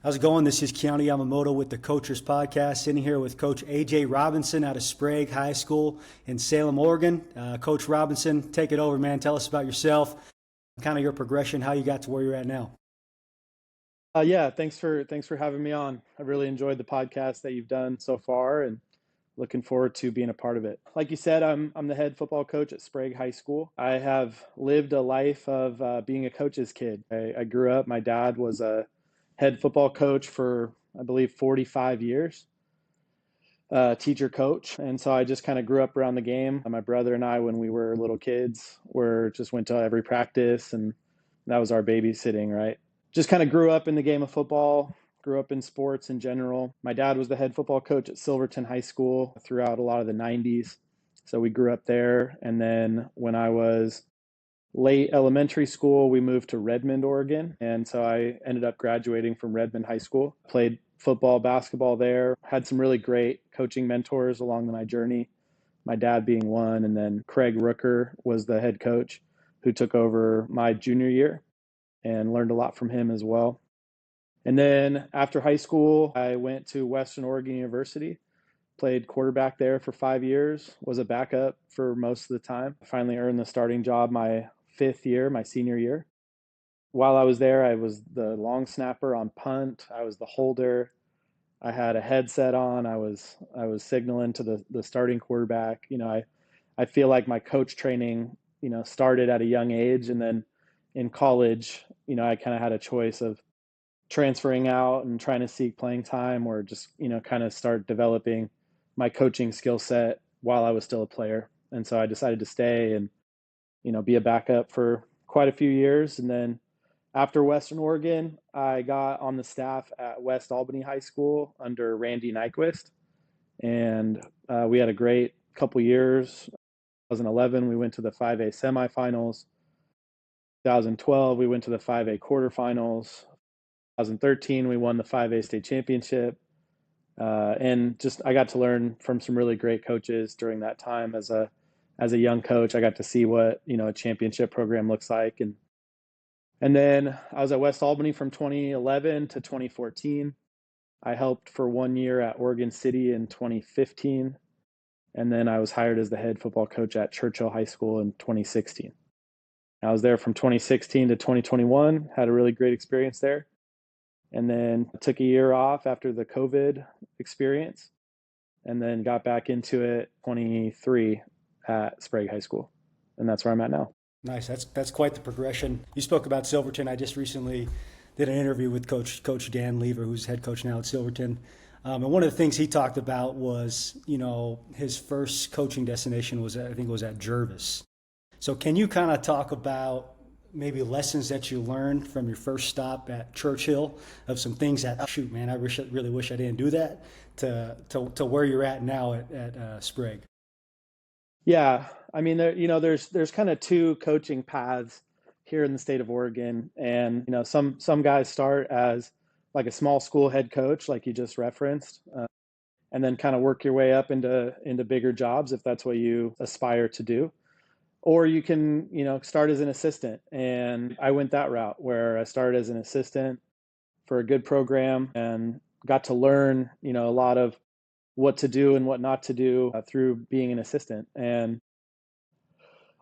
How's it going? This is Keanu Yamamoto with the Coachers Podcast, sitting here with Coach A.J. Robinson out of Sprague High School in Salem, Oregon. Coach Robinson, take it over, man. Tell us about yourself, kind of your progression, how you got to where you're at now. Yeah, thanks for having me on. I really enjoyed the podcast that you've done so far, and looking forward to being a part of it. Like you said, I'm the head football coach at Sprague High School. I have lived a life of being a coach's kid. I grew up. My dad was a head football coach for, I believe, 45 years, teacher coach, and so I just kind of grew up around the game. My brother and I, when we were little kids, were just went to every practice, and that was our babysitting, right? Just kind of grew up in the game of football, grew up in sports in general. My dad was the head football coach at Silverton High School throughout a lot of the 90s. So we grew up there. And then when I was late elementary school, we moved to Redmond, Oregon. And so I ended up graduating from Redmond High School, played football, basketball there, had some really great coaching mentors along my journey, my dad being one. And then Craig Rooker was the head coach who took over my junior year and learned a lot from him as well. And then after high school, I went to Western Oregon University, played quarterback there for 5 years, was a backup for most of the time. Finally earned the starting job my fifth year, my senior year. While I was there, I was the long snapper on punt. I was the holder. I had a headset on. I was signaling to the starting quarterback. I feel like my coach training, started at a young age, and then in college, I kind of had a choice of transferring out and trying to seek playing time, or just, kind of start developing my coaching skill set while I was still a player. And so I decided to stay and, be a backup for quite a few years. And then after Western Oregon, I got on the staff at West Albany High School under Randy Nyquist. And we had a great couple years. 2011, we went to the 5A semifinals. 2012, we went to the 5A quarterfinals. 2013, we won the 5A state championship. And just I got to learn from some really great coaches during that time as a young coach. I got to see what, a championship program looks like. And then I was at West Albany from 2011 to 2014. I helped for 1 year at Oregon City in 2015. And then I was hired as the head football coach at Churchill High School in 2016. I was there from 2016 to 2021, had a really great experience there. And then took a year off after the COVID experience, and then got back into it 23 at Sprague High School. And that's where I'm at now. Nice. That's quite the progression. You spoke about Silverton. I just recently did an interview with Coach Dan Lever, who's head coach now at Silverton. And one of the things he talked about was, his first coaching destination was, I think it was at Jervis. So can you kind of talk about maybe lessons that you learned from your first stop at Churchill, of some things that, oh, shoot, man, really wish I didn't do that, to where you're at now at Sprague? Yeah, I mean, there's kind of two coaching paths here in the state of Oregon, and some guys start as like a small school head coach, like you just referenced, and then kind of work your way up into bigger jobs if that's what you aspire to do. Or you can, start as an assistant. And I went that route where I started as an assistant for a good program and got to learn, a lot of what to do and what not to do through being an assistant. And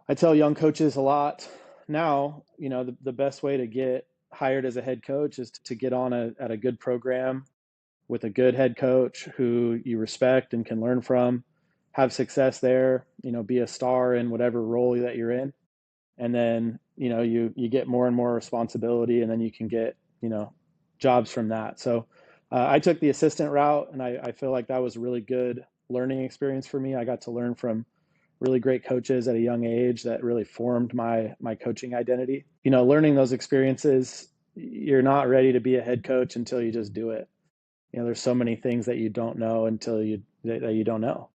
I tell young coaches a lot now, the best way to get hired as a head coach is to get on at a good program with a good head coach who you respect and can learn from, have success there, be a star in whatever role that you're in. And then, you get more and more responsibility, and then you can get, jobs from that. So I took the assistant route, and I feel like that was a really good learning experience for me. I got to learn from really great coaches at a young age that really formed my coaching identity. Learning those experiences, you're not ready to be a head coach until you just do it. There's so many things that you don't know that you don't know.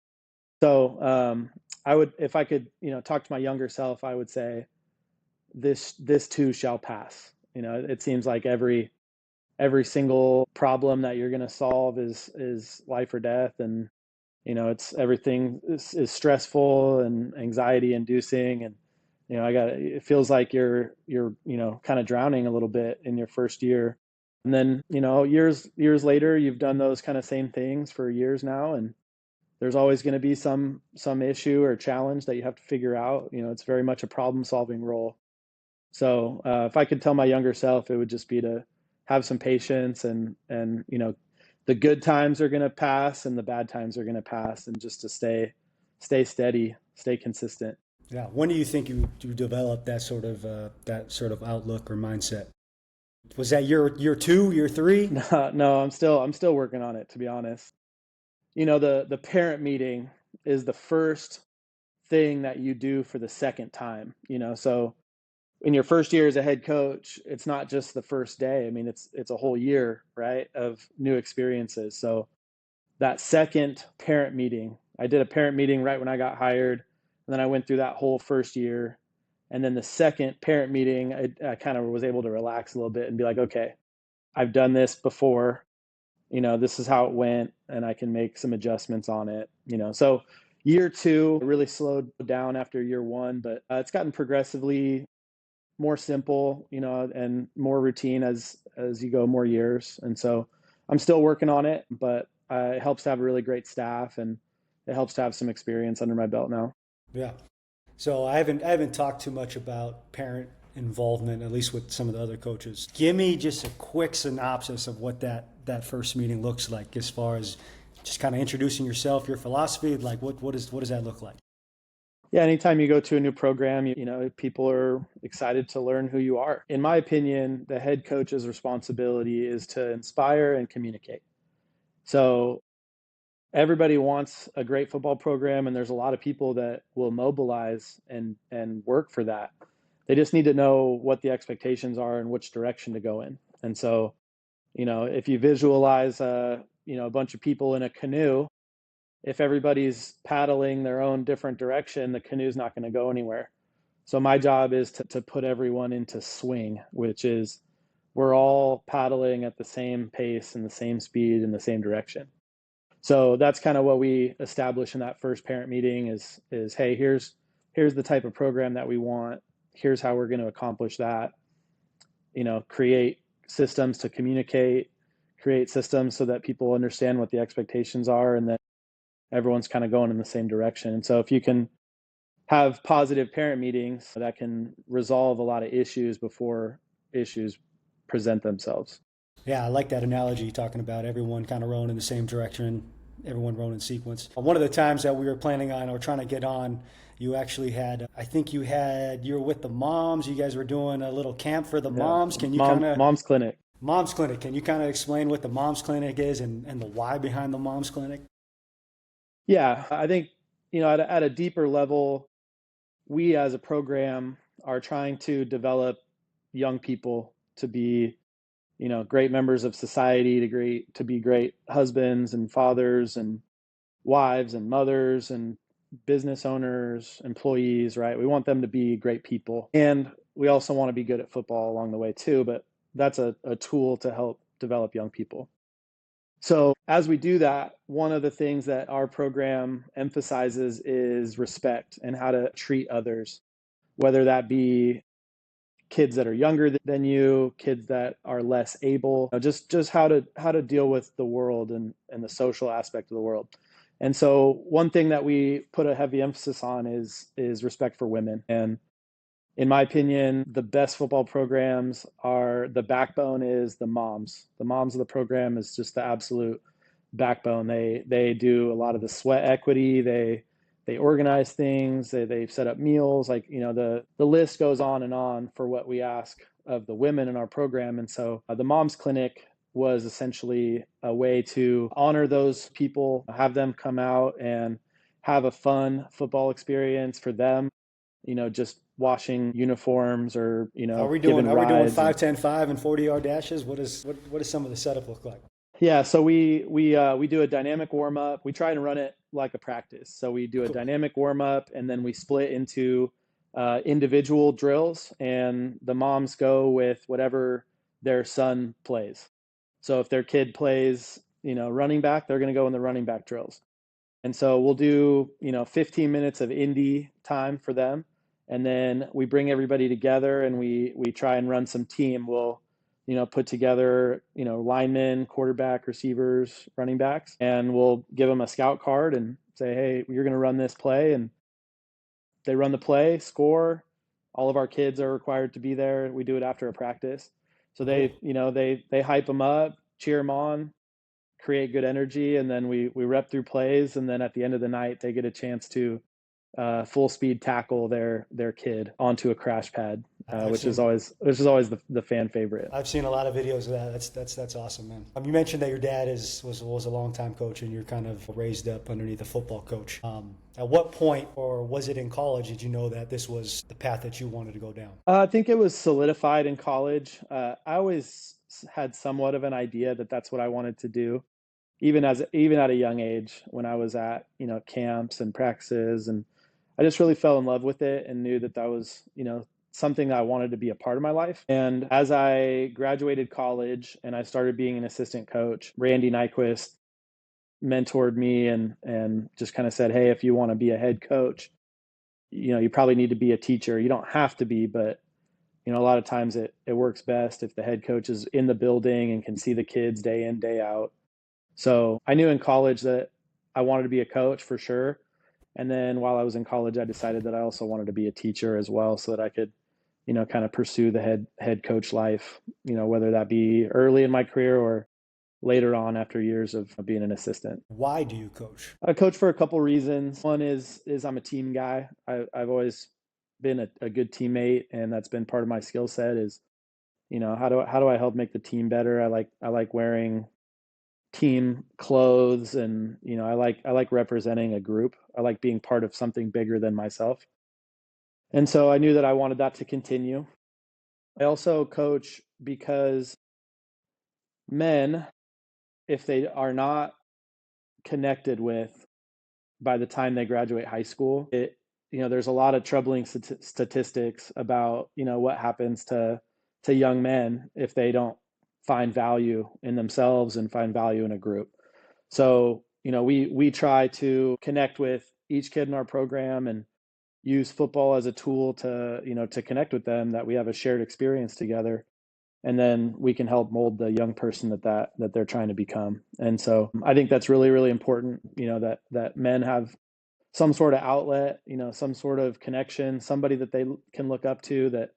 So I would, if I could, talk to my younger self, I would say this too shall pass. It seems like every single problem that you're going to solve is life or death, and it's everything is stressful and anxiety inducing, and it feels like you're kind of drowning a little bit in your first year And then, years later, you've done those kind of same things for years now, and there's always going to be some issue or challenge that you have to figure out. It's very much a problem solving role. So if I could tell my younger self, it would just be to have some patience, and the good times are going to pass and the bad times are going to pass, and just to stay steady, stay consistent. Yeah. When do you think you developed that sort of outlook or mindset? Was that year two, year three? No, I'm still working on it, to be honest. The parent meeting is the first thing that you do for the second time. So in your first year as a head coach, it's not just the first day. I mean, it's a whole year, right, of new experiences. So that second parent meeting, I did a parent meeting right when I got hired, and then I went through that whole first year. And then the second parent meeting, I kind of was able to relax a little bit and be like, okay, I've done this before. This is how it went, and I can make some adjustments on it. So year two really slowed down after year one, but it's gotten progressively more simple, and more routine as you go more years. And so I'm still working on it, but it helps to have a really great staff, and it helps to have some experience under my belt now. Yeah. So I haven't talked too much about parent involvement, at least with some of the other coaches. Give me just a quick synopsis of what that first meeting looks like, as far as just kind of introducing yourself, your philosophy. Like what does that look like? Yeah, anytime you go to a new program, people are excited to learn who you are. In my opinion, the head coach's responsibility is to inspire and communicate. So everybody wants a great football program, and there's a lot of people that will mobilize and work for that. They just need to know what the expectations are and which direction to go in. And so, if you visualize a bunch of people in a canoe, if everybody's paddling their own different direction, the canoe's not going to go anywhere. So my job is to put everyone into swing, which is we're all paddling at the same pace and the same speed in the same direction. So that's kind of what we establish in that first parent meeting is hey, here's the type of program that we want. Here's how we're going to accomplish that. Create systems to communicate, create systems so that people understand what the expectations are, and that everyone's kind of going in the same direction. And so if you can have positive parent meetings, that can resolve a lot of issues before issues present themselves. Yeah, I like that analogy, talking about everyone kind of rowing in the same direction, everyone rowing in sequence. One of the times that we were planning on or trying to get on, you actually had, I think you were with the moms. You guys were doing a little camp for the Yeah. moms. Can you kind of, Mom's clinic. Moms Clinic, can you kind of explain what the Moms Clinic is, and the why behind the Moms Clinic? Yeah, I think, at a deeper level, we as a program are trying to develop young people to be, great members of society, to be great husbands and fathers and wives and mothers and business owners, employees, right? We want them to be great people. And we also want to be good at football along the way too, but that's a tool to help develop young people. So as we do that, one of the things that our program emphasizes is respect and how to treat others, whether that be kids that are younger than you, kids that are less able, just how to deal with the world and the social aspect of the world. And so one thing that we put a heavy emphasis on is respect for women. And in my opinion, the best football programs are the backbone is the moms. The moms of the program is just the absolute backbone. They do a lot of the sweat equity. They organize things. They've set up meals. Like, the list goes on and on for what we ask of the women in our program. And so the moms clinic was essentially a way to honor those people, have them come out and have a fun football experience for them, just washing uniforms or, giving Are we doing rides. 5, 10, 5 and 40-yard dashes? What does some of the setup look like? Yeah, so we do a dynamic warm up. We try and run it like a practice. So we do a Cool. dynamic warm up, and then we split into individual drills, and the moms go with whatever their son plays. So if their kid plays, running back, they're going to go in the running back drills. And so we'll do, 15 minutes of indie time for them. And then we bring everybody together and we try and run some team. We'll, put together, linemen, quarterback, receivers, running backs, and we'll give them a scout card and say, hey, you're going to run this play. And they run the play, score. All of our kids are required to be there. We do it after a practice. So they hype them up, cheer them on, create good energy, and then we rep through plays. And then at the end of the night, they get a chance to full speed tackle their kid onto a crash pad, which is always the fan favorite. I've seen a lot of videos of that. That's awesome, man. You mentioned that your dad was a longtime coach, and you're kind of raised up underneath a football coach. At what point, or was it in college, did you know that this was the path that you wanted to go down? I think it was solidified in college. I always had somewhat of an idea that that's what I wanted to do, even at a young age when I was at camps and practices, and I just really fell in love with it and knew that was something I wanted to be a part of my life. And as I graduated college and I started being an assistant coach, Randy Nyquist mentored me and just kind of said, hey, if you want to be a head coach, you probably need to be a teacher. You don't have to be, but a lot of times it works best if the head coach is in the building and can see the kids day in, day out. So I knew in college that I wanted to be a coach for sure. And then while I was in college, I decided that I also wanted to be a teacher as well, so that I could, kind of pursue the head coach life, whether that be early in my career or later on after years of being an assistant. Why do you coach? I coach for a couple reasons. One is I'm a team guy. I've always been a good teammate, and that's been part of my skill set is, how do I help make the team better? I like wearing team clothes, and I like representing a group. I like being part of something bigger than myself. And so I knew that I wanted that to continue. I also coach because men, if they are not connected with by the time they graduate high school, there's a lot of troubling statistics about what happens to young men if they don't find value in themselves and find value in a group. So we try to connect with each kid in our program and use football as a tool to to connect with them, that we have a shared experience together, and then we can help mold the young person that they're trying to become. And so I think that's really, really important, that men have some sort of outlet, some sort of connection, somebody that they can look up to, that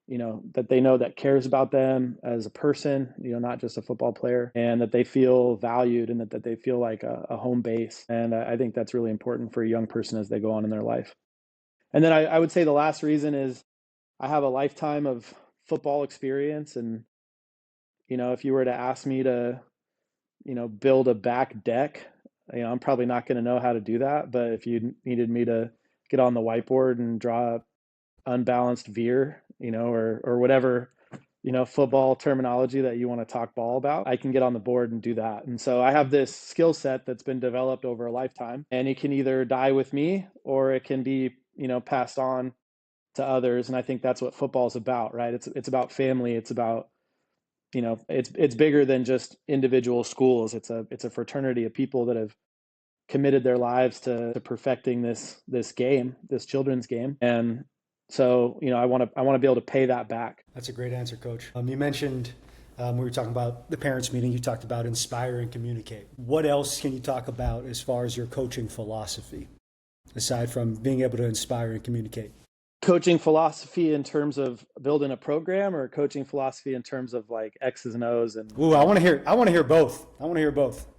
that they know that cares about them as a person, not just a football player, and that they feel valued, and that they feel like a home base. And I think that's really important for a young person as they go on in their life. And then I would say the last reason is I have a lifetime of football experience. And, if you were to ask me to, build a back deck, I'm probably not going to know how to do that. But if you needed me to get on the whiteboard and draw unbalanced veer, or whatever, football terminology that you want to talk ball about, I can get on the board and do that. And so I have this skill set that's been developed over a lifetime, and it can either die with me or it can be, passed on to others. And I think that's what football is about, right? It's about family. It's about, it's bigger than just individual schools. It's a fraternity of people that have committed their lives to perfecting this game, this children's game. And so, I want to be able to pay that back. That's a great answer, Coach. You mentioned we were talking about the parents' meeting. You talked about inspire and communicate. What else can you talk about as far as your coaching philosophy, aside from being able to inspire and communicate? Coaching philosophy in terms of building a program, or coaching philosophy in terms of like X's and O's? And Ooh, I want to hear both.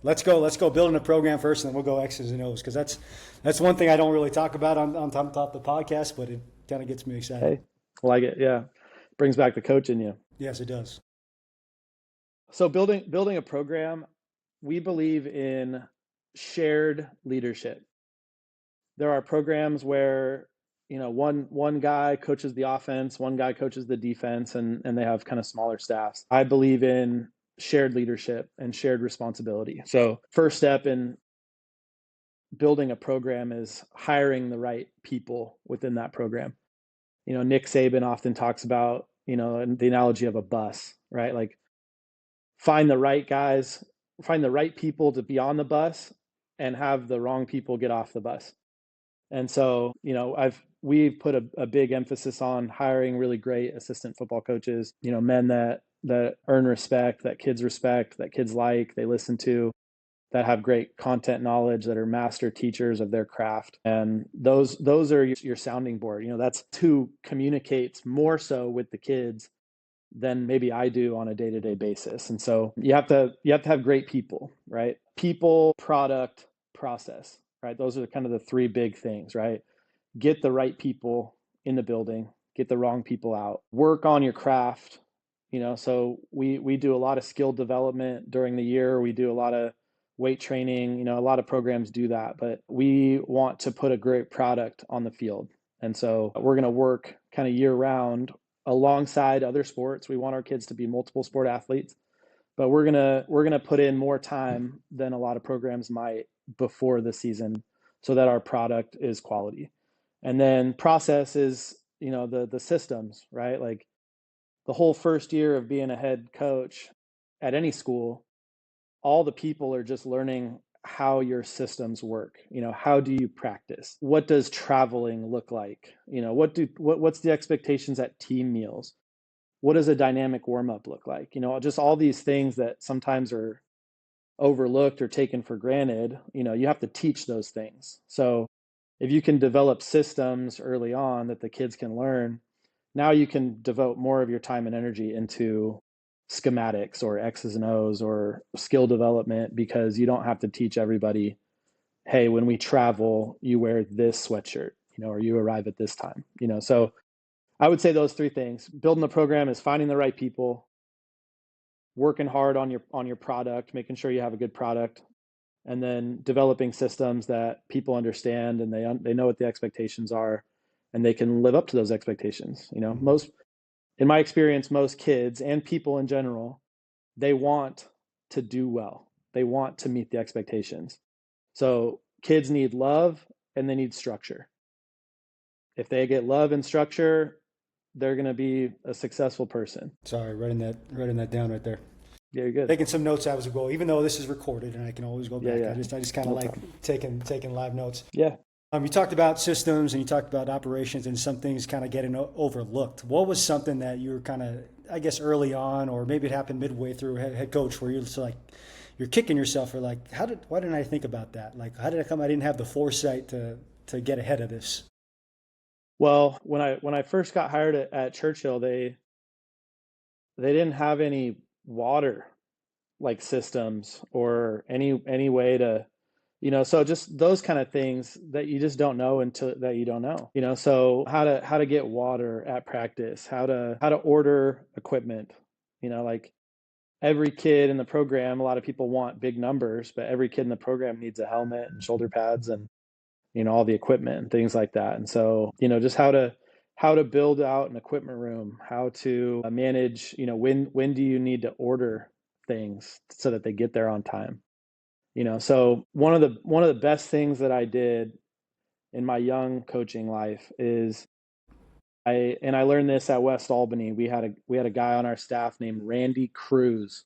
Let's go building a program first, and then we'll go X's and O's, because that's one thing I don't really talk about on top of the podcast, but it kind of gets me excited. Hey, I like it. Yeah, brings back the coach in you. Yes, it does. So building a program, we believe in shared leadership. There are programs where one guy coaches the offense, one guy coaches the defense, and they have kind of smaller staffs. I believe in shared leadership and shared responsibility. So first step in building a program is hiring the right people within that program. Nick Saban often talks about, the analogy of a bus, right? Like, find the right guys, find the right people to be on the bus, and have the wrong people get off the bus. And so, we've put a big emphasis on hiring really great assistant football coaches, men that that earn respect, that kids respect, that kids like, they listen to, that have great content knowledge, that are master teachers of their craft. And those are your sounding board. That's who communicates more so with the kids than maybe I do on a day-to-day basis. And so you have to have great people, right? People, product, process, right? Those are kind of the three big things, right? Get the right people in the building, get the wrong people out, work on your craft. So we do a lot of skill development during the year. We do a lot of weight training. A lot of programs do that, but we want to put a great product on the field. And so we're going to work kind of year round alongside other sports. We want our kids to be multiple sport athletes, but we're gonna put in more time than a lot of programs might before the season so that our product is quality. And then process is, the systems, right? Like the whole first year of being a head coach at any school, all the people are just learning how your systems work. How do you practice? What does traveling look like? What's the expectations at team meals? What does a dynamic warm up look like? Just all these things that sometimes are overlooked or taken for granted. You have to teach those things. So if you can develop systems early on that the kids can learn, now you can devote more of your time and energy into schematics or X's and O's or skill development, because you don't have to teach everybody, hey, when we travel, you wear this sweatshirt, or you arrive at this time. So I would say those three things. Building the program is finding the right people, working hard on your product, making sure you have a good product, and then developing systems that people understand and they know what the expectations are, and they can live up to those expectations. In my experience, most kids and people in general, they want to do well. They want to meet the expectations. So kids need love and they need structure. If they get love and structure, they're going to be a successful person. Sorry, writing that down right there. Yeah, you're good. Taking some notes as we go, even though this is recorded and I can always go back. Yeah. I just kind of No like problem. taking live notes. Yeah. You talked about systems and you talked about operations and some things kind of getting overlooked. What was something that you were kind of, I guess, early on, or maybe it happened midway through head coach, where you're just like, you're kicking yourself for like, why didn't I think about that? Like, how did it come? I didn't have the foresight to get ahead of this. Well, when I first got hired at Churchill, they didn't have any water like systems or any way to, so just those kind of things that you just don't know until that you don't know. So how to get water at practice, how to order equipment. Like every kid in the program, a lot of people want big numbers, but every kid in the program needs a helmet and shoulder pads and all the equipment and things like that. And so just how to build out an equipment room, how to manage, when do you need to order things so that they get there on time. So one of the best things that I did in my young coaching life is I learned this at West Albany. We had a guy on our staff named Randy Cruz,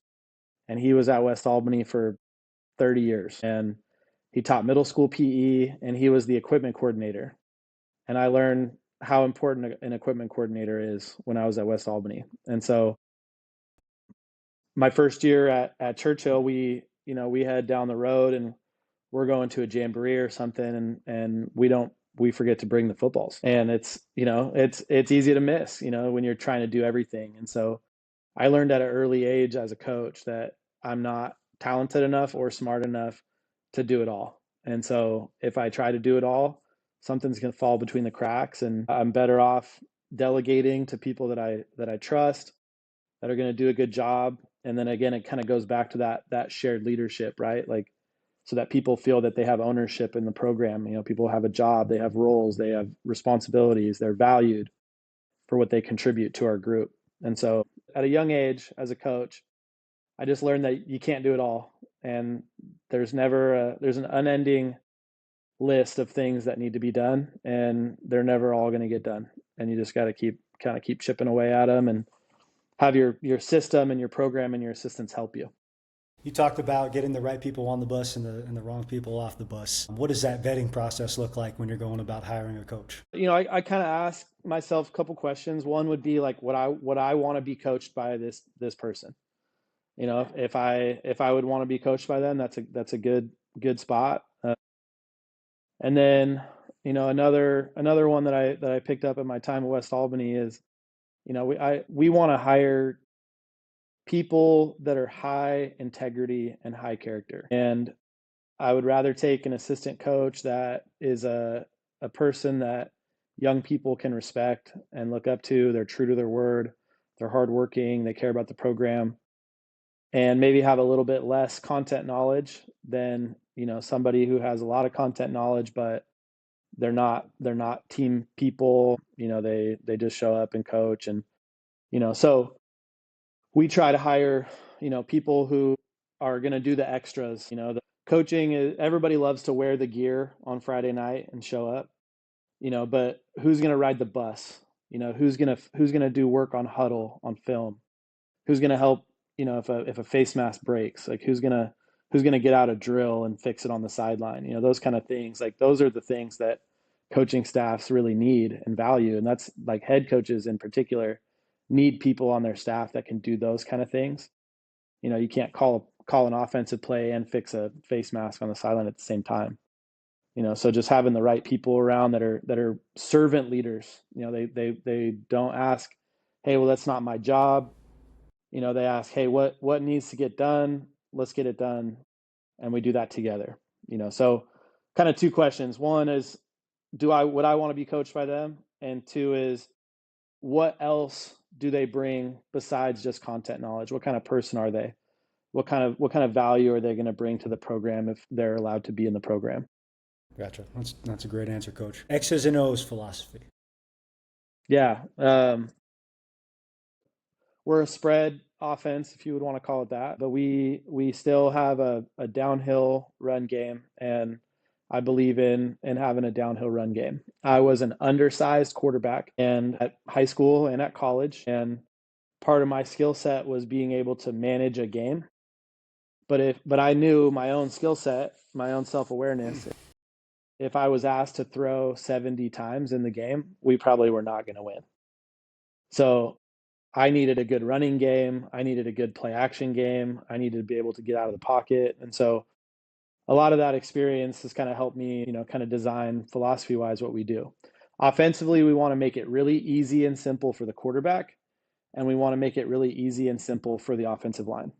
and he was at West Albany for 30 years, and he taught middle school PE, and he was the equipment coordinator. And I learned how important an equipment coordinator is when I was at West Albany. And so my first year at Churchill, we head down the road and we're going to a jamboree or something, and we forget to bring the footballs. And it's easy to miss, when you're trying to do everything. And so I learned at an early age as a coach that I'm not talented enough or smart enough to do it all. And so if I try to do it all, something's going to fall between the cracks, and I'm better off delegating to people that I trust, that are going to do a good job. And then again, it kind of goes back to that shared leadership, right? Like, so that people feel that they have ownership in the program. People have a job, they have roles, they have responsibilities, they're valued for what they contribute to our group. And so at a young age as a coach, I just learned that you can't do it all. And there's an unending list of things that need to be done, and they're never all going to get done. And you just got to keep chipping away at them and have your system and your program and your assistants help you. You talked about getting the right people on the bus and the wrong people off the bus. What does that vetting process look like when you're going about hiring a coach? I kind of ask myself a couple questions. One would be like, would I want to be coached by this person? If I would want to be coached by them, that's a good spot. And then, another one that I picked up at my time at West Albany is, we want to hire people that are high integrity and high character. And I would rather take an assistant coach that is a person that young people can respect and look up to. They're true to their word. They're hardworking. They care about the program, and maybe have a little bit less content knowledge than somebody who has a lot of content knowledge, but they're not team people. They just show up and coach, and so we try to hire people who are going to do the extras. The coaching is, everybody loves to wear the gear on Friday night and show up, but who's going to ride the bus? Who's going to do work on huddle, on film? Who's going to help, if a face mask breaks? Like who's going to get out a drill and fix it on the sideline? Those kind of things. Like those are the things that coaching staffs really need and value, and that's like head coaches in particular need people on their staff that can do those kind of things. You can't call an offensive play and fix a face mask on the sideline at the same time. So just having the right people around that are servant leaders. They don't ask, hey, well, that's not my job. They ask, hey, what needs to get done? Let's get it done, and we do that together. So kind of two questions. One is, would I want to be coached by them? And two is, what else do they bring besides just content knowledge? What kind of person are they? What kind of value are they going to bring to the program if they're allowed to be in the program? Gotcha. That's a great answer, Coach. X's and O's philosophy. Yeah. We're a spread offense, if you would want to call it that, but we still have a downhill run game, and I believe in having a downhill run game. I was an undersized quarterback and at high school and at college, and part of my skill set was being able to manage a game. But I knew my own skill set, my own self-awareness. If I was asked to throw 70 times in the game, we probably were not going to win. So I needed a good running game. I needed a good play action game. I needed to be able to get out of the pocket. And so a lot of that experience has kind of helped me, kind of design philosophy wise what we do. Offensively, we want to make it really easy and simple for the quarterback, and we want to make it really easy and simple for the offensive line.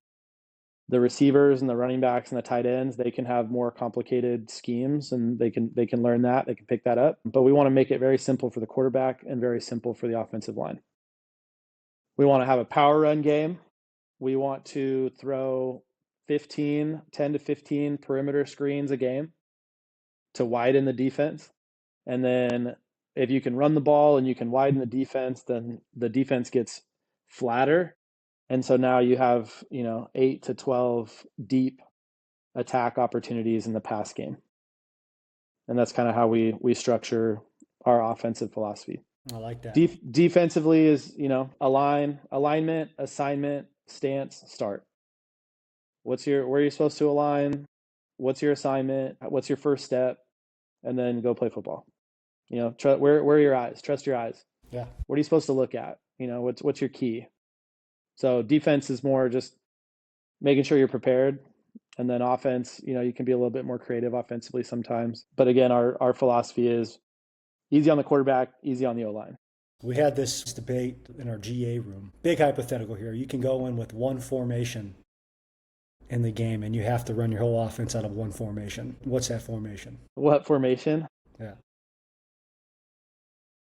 The receivers and the running backs and the tight ends, they can have more complicated schemes, and they can learn that, they can pick that up. But we want to make it very simple for the quarterback and very simple for the offensive line. We want to have a power run game. We want to throw 10 to 15 perimeter screens a game to widen the defense. And then if you can run the ball and you can widen the defense, then the defense gets flatter. And so now you have, 8 to 12 deep attack opportunities in the pass game. And that's kind of how we structure our offensive philosophy. I like that. Defensively is, alignment, assignment, stance, start. Where are you supposed to align? What's your assignment? What's your first step? And then go play football. Where are your eyes? Trust your eyes. Yeah. What are you supposed to look at? What's your key? So defense is more just making sure you're prepared. And then offense, you can be a little bit more creative offensively sometimes. But again, our philosophy is easy on the quarterback, easy on the O-line. We had this debate in our GA room. Big hypothetical here. You can go in with one formation in the game, and you have to run your whole offense out of one formation. What's that formation? What formation? Yeah.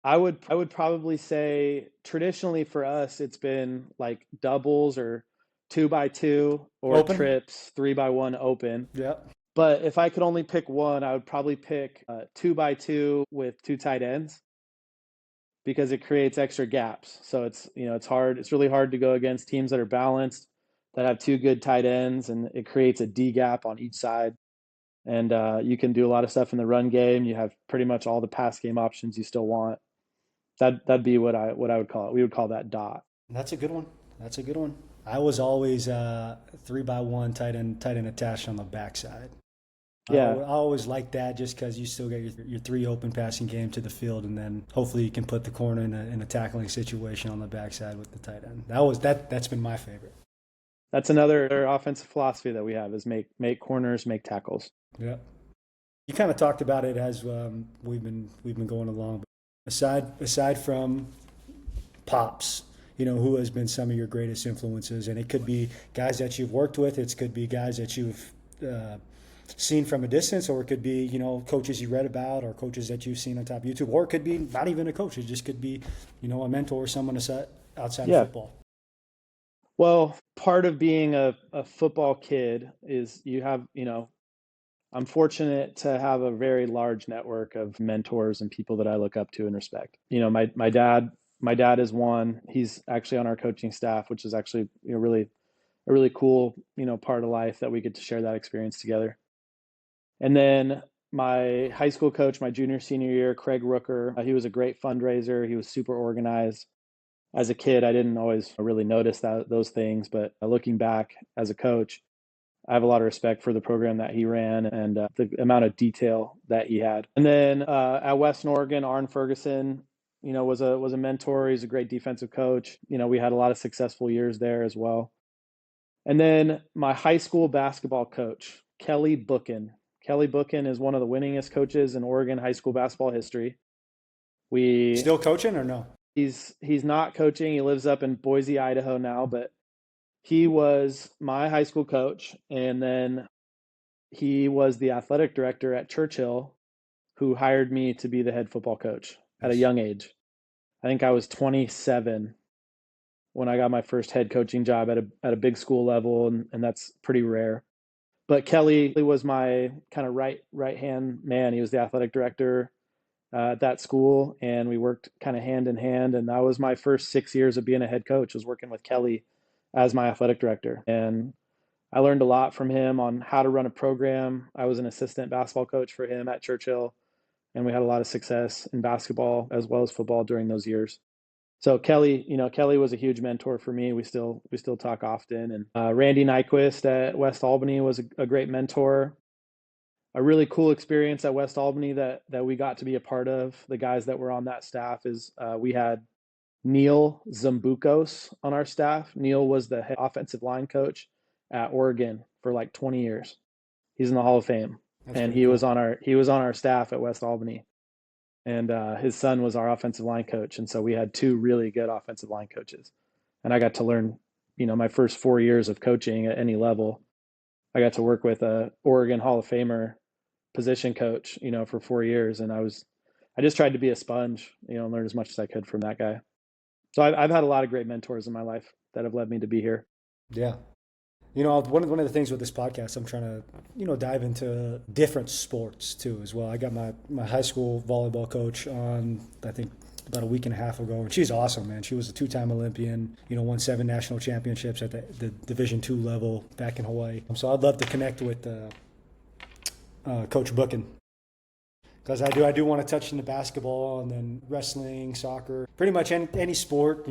I would probably say traditionally for us, it's been like doubles or 2x2 or Open? trips, 3x1 open. Yeah. But if I could only pick one, I would probably pick 2x2 with 2 tight ends, because it creates extra gaps. So it's hard. It's really hard to go against teams that are balanced, that have 2 good tight ends, and it creates a D gap on each side. And you can do a lot of stuff in the run game. You have pretty much all the pass game options you still want. That'd be what I would call it. We would call that dot. That's a good one. I was always 3-by-1 tight end attached on the backside. Yeah, I always like that just because you still get your three open passing game to the field, and then hopefully you can put the corner in a tackling situation on the backside with the tight end. That's been my favorite. that's another offensive philosophy that we have is make corners, make tackles. Yeah. You kind of talked about it as we've been going along. Aside from pops, who has been some of your greatest influences, and it could be guys that you've worked with, it could be guys that you've uh, seen from a distance, or it could be coaches you read about, or coaches that you've seen on top of YouTube, or it could be not even a coach. It just could be a mentor or someone outside of Yeah. football. Well, part of being a football kid is you have, I'm fortunate to have a very large network of mentors and people that I look up to and respect. My dad is one. He's actually on our coaching staff, which is actually really a really cool part of life that we get to share that experience together. And then my high school coach, my junior senior year, Craig Rooker, he was a great fundraiser. He was super organized. As a kid, I didn't always really notice those things, but looking back as a coach, I have a lot of respect for the program that he ran and the amount of detail that he had. And then at Western Oregon, Arn Ferguson, was a mentor. He's a great defensive coach. We had a lot of successful years there as well. And then my high school basketball coach, Kelly Bookin. Kelly Bookin is one of the winningest coaches in Oregon high school basketball history. We Still coaching or no? he's not coaching. He lives up in Boise, Idaho now, but he was my high school coach, and then he was the athletic director at Churchill, who hired me to be the head football coach at a Nice. young age. I think I was 27 when I got my first head coaching job at a big school level, and that's pretty rare. But Kelly was my kind of right hand man. He was the athletic director at that school, and we worked kind of hand in hand. And that was my first 6 years of being a head coach, was working with Kelly as my athletic director. And I learned a lot from him on how to run a program. I was an assistant basketball coach for him at Churchill, and we had a lot of success in basketball as well as football during those years. So Kelly was a huge mentor for me. We still talk often. And Randy Nyquist at West Albany was a great mentor. A really cool experience at West Albany that we got to be a part of. The guys that were on that staff is we had Neil Zambukos on our staff. Neil was the head offensive line coach at Oregon for like 20 years. He's in the Hall of Fame, That's and pretty he was cool. on our staff at West Albany. And his son was our offensive line coach, and so we had two really good offensive line coaches. And I got to learn, my first 4 years of coaching at any level. I got to work with a Oregon Hall of Famer position coach, for 4 years, and I just tried to be a sponge, and learn as much as I could from that guy. So I've had a lot of great mentors in my life that have led me to be here. Yeah. One of the things with this podcast, I'm trying to, dive into different sports too as well. I got my high school volleyball coach on, I think, about a week and a half ago, and she's awesome, man. She was a two-time Olympian, won 7 national championships at the Division II level back in Hawaii. So I'd love to connect with Coach Bookin, because I do want to touch into basketball and then wrestling, soccer, pretty much any sport,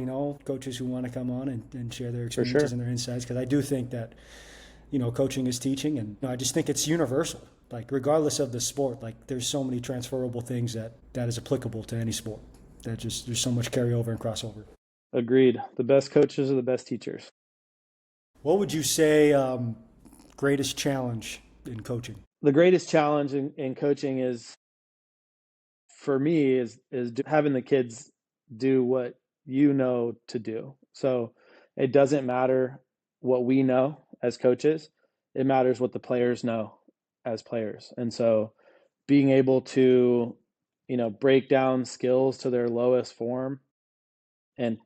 coaches who want to come on and share their For experiences sure. and their insights, because I do think that, coaching is teaching, and I just think it's universal. Like, regardless of the sport, like, there's so many transferable things that is applicable to any sport. There's so much carryover and crossover. Agreed. The best coaches are the best teachers. What would you say greatest challenge in coaching? The greatest challenge in coaching is for me is having the kids do what you know to do. So it doesn't matter what we know as coaches. It matters what the players know as players. And so being able to, break down skills to their lowest form and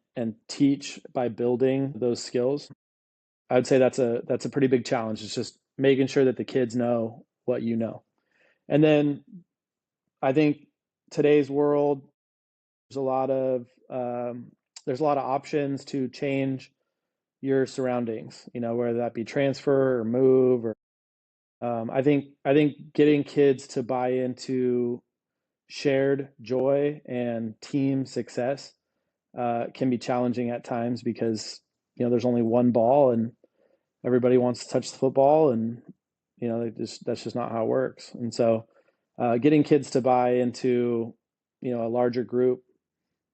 teach by building those skills, I would say that's a pretty big challenge. It's just making sure that the kids know what you know. And then I think today's world, there's a lot of there's a lot of options to change your surroundings. Whether that be transfer or move, or I think getting kids to buy into shared joy and team success can be challenging at times because there's only one ball and everybody wants to touch the football, and that's just not how it works. And so, getting kids to buy into a larger group,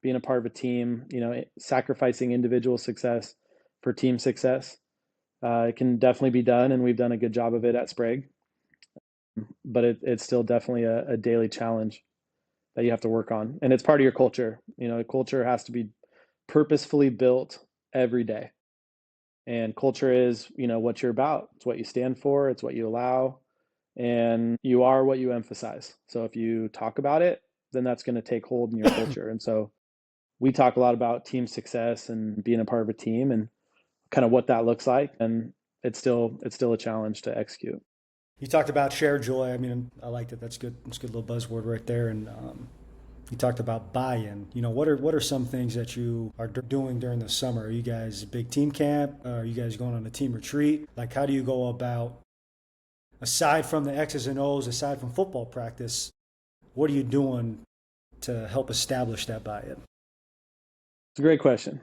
being a part of a team, sacrificing individual success for team success, it can definitely be done, and we've done a good job of it at Sprague. But it's still definitely a daily challenge that you have to work on, and it's part of your culture. Culture has to be purposefully built every day. And culture is, what you're about. It's what you stand for. It's what you allow. And you are what you emphasize. So if you talk about it, then that's going to take hold in your culture. And so we talk a lot about team success and being a part of a team and kind of what that looks like. And it's still a challenge to execute. You talked about shared joy. I mean, I like that. That's good. It's a good little buzzword right there. And you talked about buy-in. What are some things that you are doing during the summer? Are you guys a big team camp? Are you guys going on a team retreat? Like, how do you go about, aside from the X's and O's, aside from football practice, what are you doing to help establish that buy-in? It's a great question.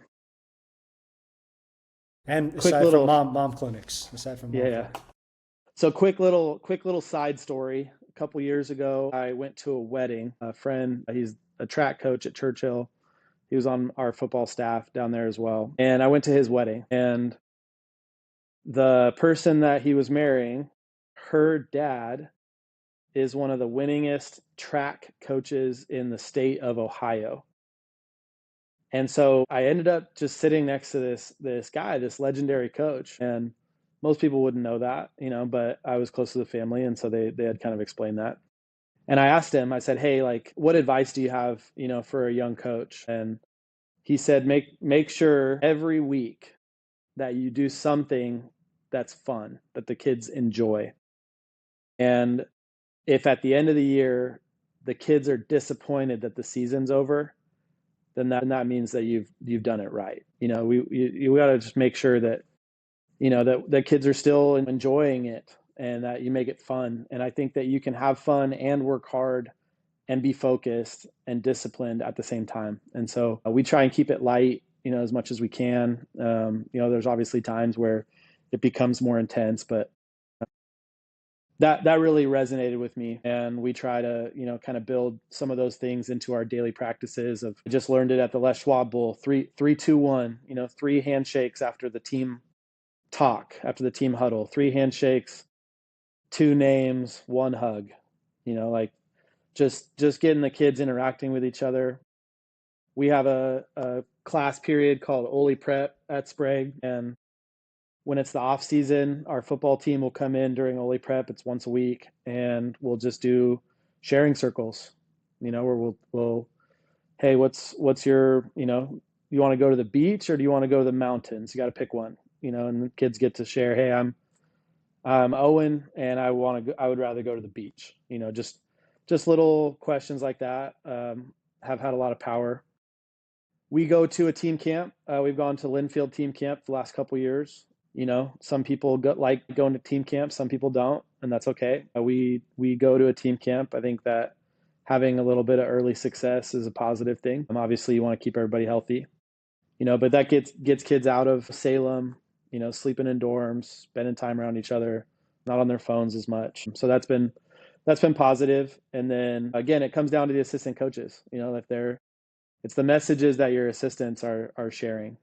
And Quick aside little, from mom clinics, aside from mom yeah. clinics. So quick little side story. A couple years ago, I went to a wedding. A friend, he's a track coach at Churchill. He was on our football staff down there as well. And I went to his wedding, and the person that he was marrying, her dad is one of the winningest track coaches in the state of Ohio. And so I ended up just sitting next to this guy, this legendary coach. And most people wouldn't know that, but I was close to the family, and so they had kind of explained that. And I asked him, I said, "Hey, like, what advice do you have, for a young coach?" And he said, make sure every week that you do something that's fun, that the kids enjoy. And if at the end of the year the kids are disappointed that the season's over, then that means that you've done it right. You got to just make sure that that kids are still enjoying it, and that you make it fun. And I think that you can have fun and work hard and be focused and disciplined at the same time. And so we try and keep it light, as much as we can. There's obviously times where it becomes more intense, but that really resonated with me. And we try to, kind of build some of those things into our daily practices. I just learned it at the Les Schwab Bowl, 3-2-1, 3 handshakes after the team talk, after the team huddle, 3 handshakes, 2 names, 1 hug, like just getting the kids interacting with each other. We have a class period called Oli Prep at Sprague, and when it's the off season, our football team will come in during Oli Prep. It's once a week, and we'll just do sharing circles, where we'll hey, what's your, you want to go to the beach or do you want to go to the mountains? You got to pick one, and the kids get to share, hey, I'm Owen, and I would rather go to the beach. Just little questions like that have had a lot of power. We go to a team camp. We've gone to Linfield team camp the last couple years. Some people like going to team camp, some people don't, and that's okay. We go to a team camp. I think that having a little bit of early success is a positive thing. Obviously, you want to keep everybody healthy, but that gets kids out of Salem, sleeping in dorms, spending time around each other, not on their phones as much. So that's been positive. And then again, it comes down to the assistant coaches. It's the messages that your assistants are sharing.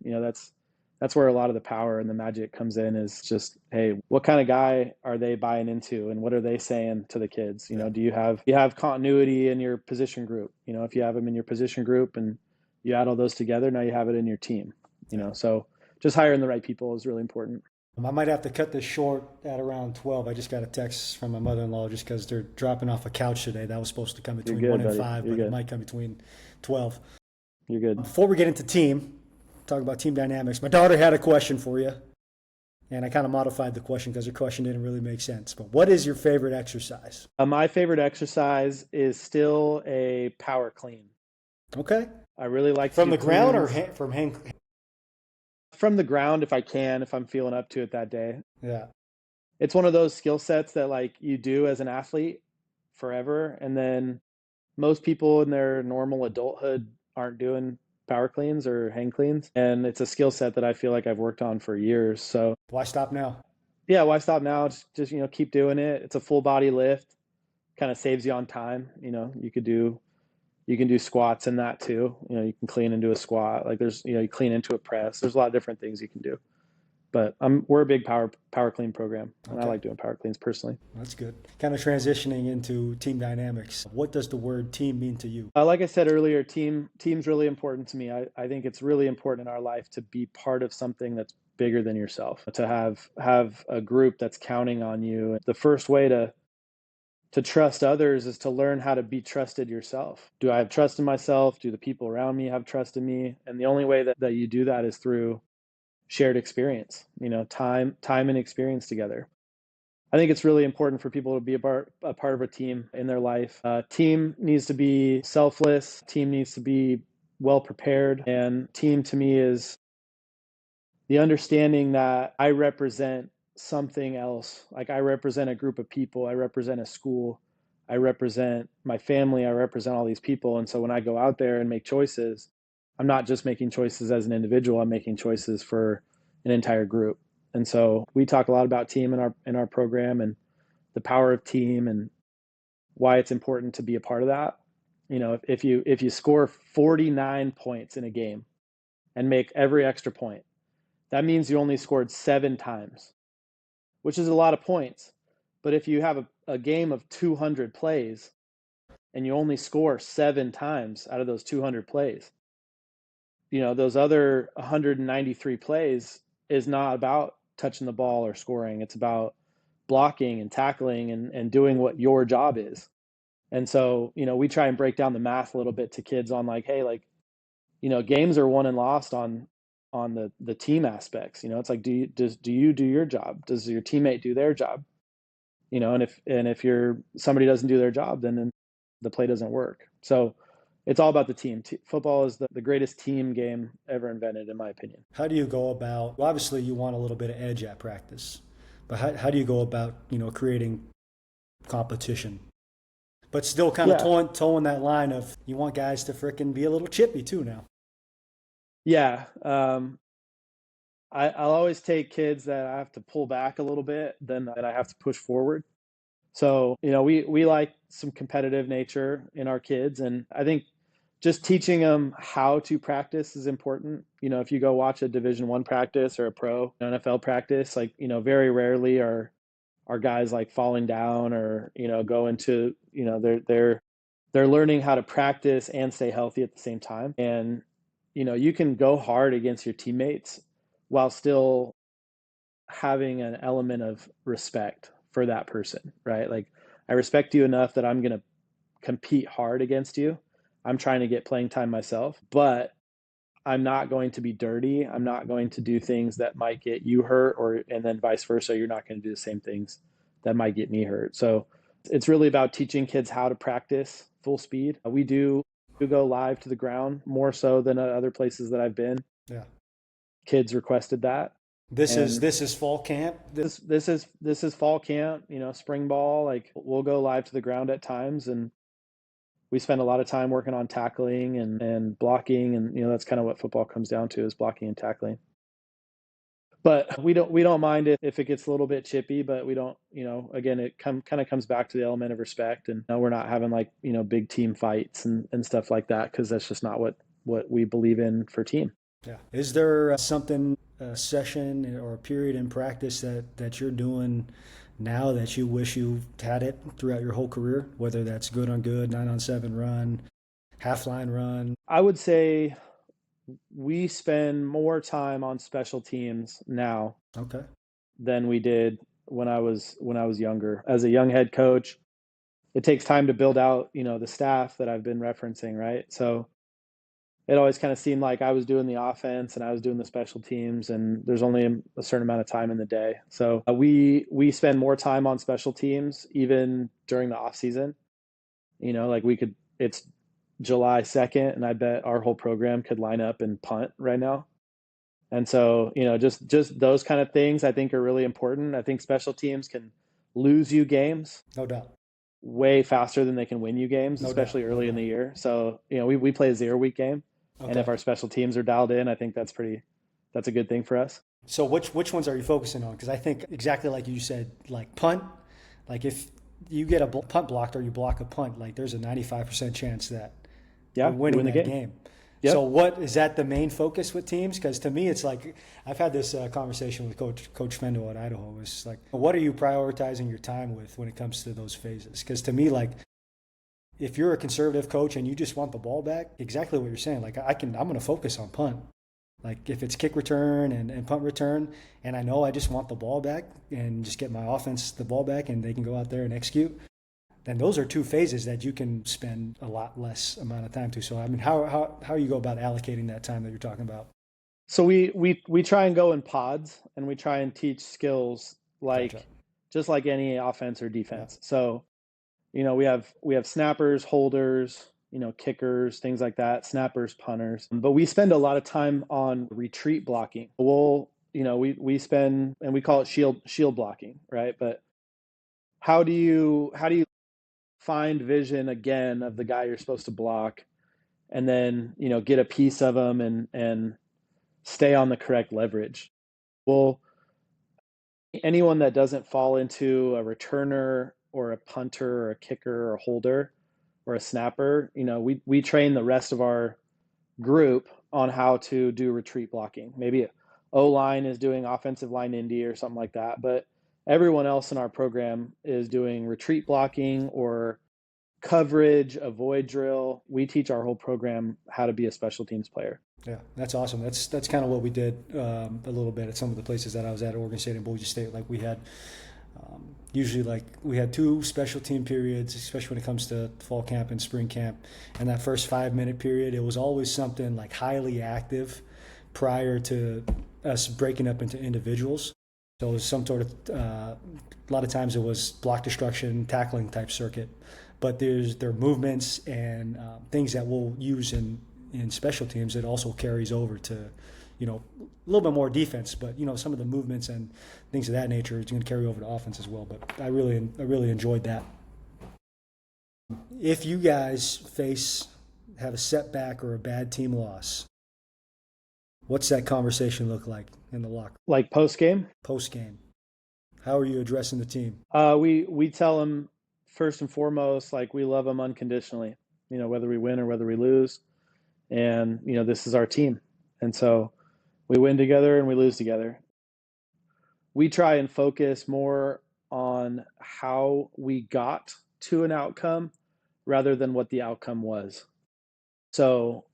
That's where a lot of the power and the magic comes in, is just, hey, what kind of guy are they buying into, and what are they saying to the kids? Do you have continuity in your position group? If you have them in your position group and you add all those together, now you have it in your team. So just hiring the right people is really important. I might have to cut this short at around 12. I just got a text from my mother-in-law just because they're dropping off a couch today. That was supposed to come between You're good, 1 and buddy. 5, You're but it good. might come between 12. You're good. Before we get into team, talk about team dynamics, my daughter had a question for you, and I kind of modified the question because her question didn't really make sense. But what is your favorite exercise? My favorite exercise is still a power clean. Okay. I really like to From do the ground or cleans from hang? from the ground if I can, if I'm feeling up to it that day. Yeah. It's one of those skill sets that, like, you do as an athlete forever, and then most people in their normal adulthood aren't doing power cleans or hang cleans. And it's a skill set that I feel like I've worked on for years. So Why stop now? yeah, why stop now? Just keep doing it. It's a full body lift, kind of saves you on time. You can do squats in that too. You can clean into a squat. Like you clean into a press. There's a lot of different things you can do. But we're a big power clean program, and I Okay, like doing power cleans personally. that's good. Kind of transitioning into team dynamics. What does the word team mean to you? Like I said earlier, team's really important to me. I think it's really important in our life to be part of something that's bigger than yourself. To have a group that's counting on you. The first way to trust others is to learn how to be trusted yourself. Do I have trust in myself? Do the people around me have trust in me? And the only way that you do that is through shared experience, time and experience together. I think it's really important for people to be a part of a team in their life. Team needs to be selfless. Team needs to be well prepared. And team to me is the understanding that I represent something else. Like I represent a group of people. I represent a school. I represent my family. I represent all these people. And so when I go out there and make choices, I'm not just making choices as an individual. I'm making choices for an entire group. And so we talk a lot about team in our program and the power of team and why it's important to be a part of that. If you score 49 points in a game and make every extra point, that means you only scored 7 times, which is a lot of points. But if you have a game of 200 plays and you only score 7 times out of those 200 plays, those other 193 plays is not about touching the ball or scoring. It's about blocking and tackling and doing what your job is. And so, we try and break down the math a little bit to kids on like, hey, like, games are won and lost on the team aspects. It's like, do you do your job? Does your teammate do their job? And if somebody doesn't do their job, then the play doesn't work. So it's all about the team. Football is the greatest team game ever invented, in my opinion. How do you go about, well, obviously you want a little bit of edge at practice, but how do you go about, creating competition? But still kind of Yeah. towing that line of you want guys to frickin' be a little chippy too now. Yeah. I'll always take kids that I have to pull back a little bit, then that I have to push forward. So, we like some competitive nature in our kids. And I think just teaching them how to practice is important. If you go watch a Division I practice or a pro NFL practice, like, very rarely are guys like falling down or, go into, they're learning how to practice and stay healthy at the same time. And, you can go hard against your teammates while still having an element of respect for that person, right? Like I respect you enough that I'm going to compete hard against you. I'm trying to get playing time myself, but I'm not going to be dirty. I'm not going to do things that might get you hurt and then vice versa. You're not going to do the same things that might get me hurt. So it's really about teaching kids how to practice full speed. We do go live to the ground more so than other places that I've been. Yeah. Kids requested that. And This is fall camp. this is fall camp, spring ball. Like we'll go live to the ground at times, and we spend a lot of time working on tackling and blocking, and that's kind of what football comes down to is blocking and tackling. But we don't mind it if it gets a little bit chippy, but we don't, again, it kind of comes back to the element of respect, and we're not having like big team fights and stuff like that because that's just not what we believe in for team. Yeah. Is there something, a session or a period in practice that you're doing now that you wish you had it throughout your whole career? Whether that's good on good, 9-on-7 run, half line run. I would say we spend more time on special teams now Okay. than we did when I was younger. As a young head coach, it takes time to build out, the staff that I've been referencing, right? So it always kind of seemed like I was doing the offense and I was doing the special teams, and there's only a certain amount of time in the day. So we spend more time on special teams even during the off season. Like it's July 2nd, and I bet our whole program could line up and punt right now. And so, just those kind of things I think are really important. I think special teams can lose you games No doubt. way faster than they can win you games, No doubt. especially No early in doubt. the year. So, we play a 0-week game. And if Okay. our special teams are dialed in, I think that's a good thing for us. So which ones are you focusing on? Because I think exactly like you said, like punt, like if you get a punt blocked or you block a punt, like there's a 95% chance that you're Yeah, you winning win the that game. game. So Yep. what is that the main focus with teams? Because to me, it's like I've had this conversation with Coach Fendo at Idaho. It's like, what are you prioritizing your time with when it comes to those phases? Because to me, like if you're a conservative coach and you just want the ball back, exactly what you're saying. Like I'm going to focus on punt. Like if it's kick return and punt return, and I know I just want the ball back and just get my offense the ball back and they can go out there and execute, then those are two phases that you can spend a lot less amount of time to. So I mean, how you go about allocating that time that you're talking about? So we try and go in pods, and we try and teach skills Gotcha. like just like any offense or Yeah. defense. So, we have snappers, holders, kickers, things like that, snappers, punters. But we spend a lot of time on retreat blocking. We spend, and we call it shield blocking, right? But how do you find vision again of the guy you're supposed to block, and then, get a piece of them and stay on the correct leverage? Well, anyone that doesn't fall into a returner or a punter or a kicker or a holder or a snapper, we train the rest of our group on how to do retreat blocking. Maybe O line is doing offensive line indie or something like that, but everyone else in our program is doing retreat blocking or coverage, avoid drill. We teach our whole program how to be a special teams player. Yeah, that's awesome. That's kind of what we did a little bit at some of the places that I was at, Oregon State and Boise State. Like we had usually like we had two special team periods, especially when it comes to fall camp and spring camp. And that first 5 minute period, it was always something like highly active prior to us breaking up into individuals. So it was some sort of a lot of times it was block destruction, tackling type circuit. But there are movements and things that we'll use in special teams that also carries over to, a little bit more defense. But some of the movements and things of that nature is going to carry over to offense as well. But I really enjoyed that. If you guys have a setback or a bad team loss, what's that conversation look like in the locker Like post game, post game? How are you addressing the team? we tell them first and foremost, like, we love them unconditionally, whether we win or whether we lose. And, this is our team. And so we win together and we lose together. We try and focus more on how we got to an outcome rather than what the outcome was. So,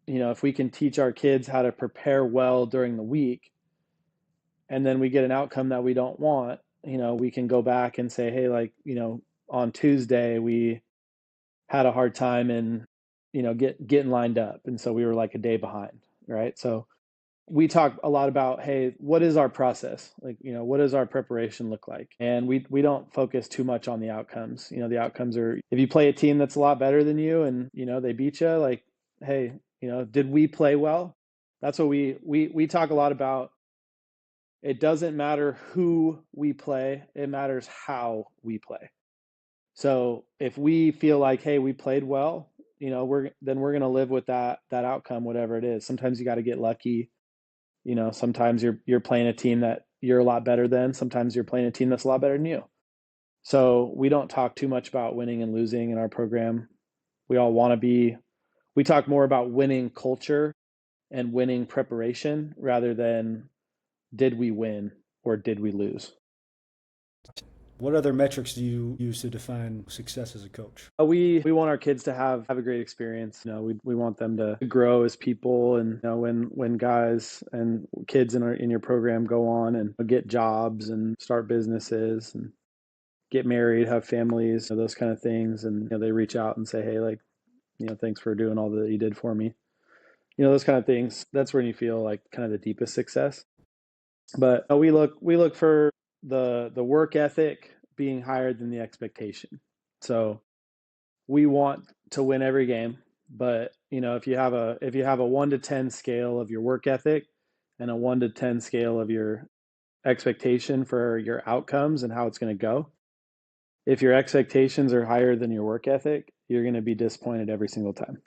if we can teach our kids how to prepare well during the week, and then we get an outcome that we don't want, we can go back and say, hey, like, on Tuesday, we had a hard time in, getting lined up. And so we were like a day behind, right? So we talk a lot about, hey, what is our process? Like, what does our preparation look like? And we don't focus too much on the outcomes. The outcomes are, if you play a team that's a lot better than you and, they beat you, like, hey, did we play well? That's what we talk a lot about. It doesn't matter who we play, it matters how we play. So if we feel like, hey, we played well, we're going to live with that outcome, whatever it is. Sometimes you got to get lucky. Sometimes you're playing a team that you're a lot better than. Sometimes you're playing a team that's a lot better than you. So we don't talk too much about winning and losing in our program. We all want to be. We talk more about winning culture and winning preparation rather than did we win or did we lose. What other metrics do you use to define success as a coach? We want our kids to have a great experience. We want them to grow as people, and when guys and kids in your program go on and get jobs and start businesses and get married, have families, those kind of things, and they reach out and say, hey, like, thanks for doing all that you did for me. Those kind of things. That's when you feel like kind of the deepest success. But we look for the work ethic being higher than the expectation. So we want to win every game, but if you have a 1 to 10 scale of your work ethic and a 1 to 10 scale of your expectation for your outcomes and how it's going to go, if your expectations are higher than your work ethic, you're going to be disappointed every single time.